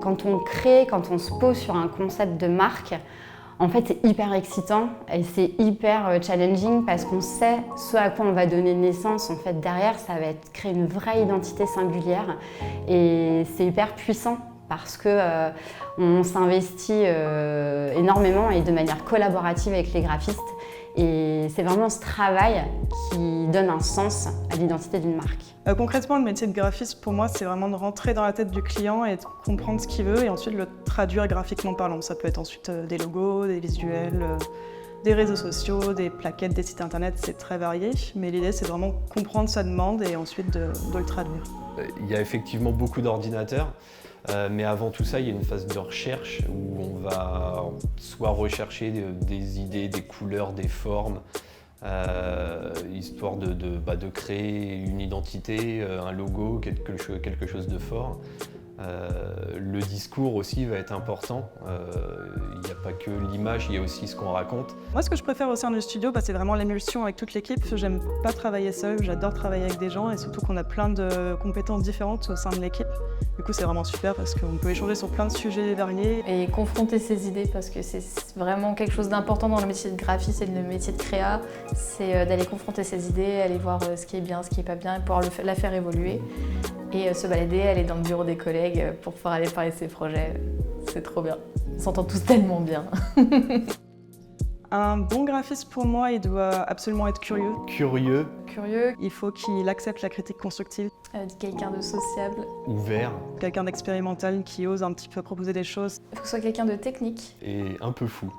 Quand on crée, quand on se pose sur un concept de marque, en fait, c'est hyper excitant et c'est hyper challenging parce qu'on sait ce à quoi on va donner naissance. En fait, derrière, ça va être créer une vraie identité singulière et c'est hyper puissant parce que on s'investit énormément et de manière collaborative avec les graphistes. Et c'est vraiment ce travail qui donne un sens à l'identité d'une marque. Concrètement, le métier de graphiste, pour moi, c'est vraiment de rentrer dans la tête du client et de comprendre ce qu'il veut et ensuite le traduire graphiquement parlant. Ça peut être ensuite des logos, des visuels, des réseaux sociaux, des plaquettes, des sites internet, c'est très varié. Mais l'idée, c'est vraiment comprendre sa demande et ensuite de le traduire. Il y a effectivement beaucoup d'ordinateurs. Mais avant tout ça, il y a une phase de recherche où on va soit rechercher des idées, des couleurs, des formes, histoire de créer une identité, un logo, quelque chose de fort. Le discours aussi va être important. Il n'y a pas que l'image, il y a aussi ce qu'on raconte. Moi, ce que je préfère au sein du studio, c'est vraiment l'émulsion avec toute l'équipe. J'aime pas travailler seul, j'adore travailler avec des gens et surtout qu'on a plein de compétences différentes au sein de l'équipe. Du coup, c'est vraiment super parce qu'on peut échanger sur plein de sujets variés. Et confronter ses idées parce que c'est vraiment quelque chose d'important dans le métier de graphiste et le métier de créa, c'est d'aller confronter ses idées, aller voir ce qui est bien, ce qui est pas bien et pouvoir la faire évoluer. Et se balader, aller dans le bureau des collègues pour pouvoir aller parler de ses projets. C'est trop bien. On s'entend tous tellement bien. Un bon graphiste, pour moi, il doit absolument être curieux. Curieux. Curieux. Il faut qu'il accepte la critique constructive. Quelqu'un de sociable. Ouvert. Quelqu'un d'expérimental qui ose un petit peu proposer des choses. Il faut que ce soit quelqu'un de technique. Et un peu fou.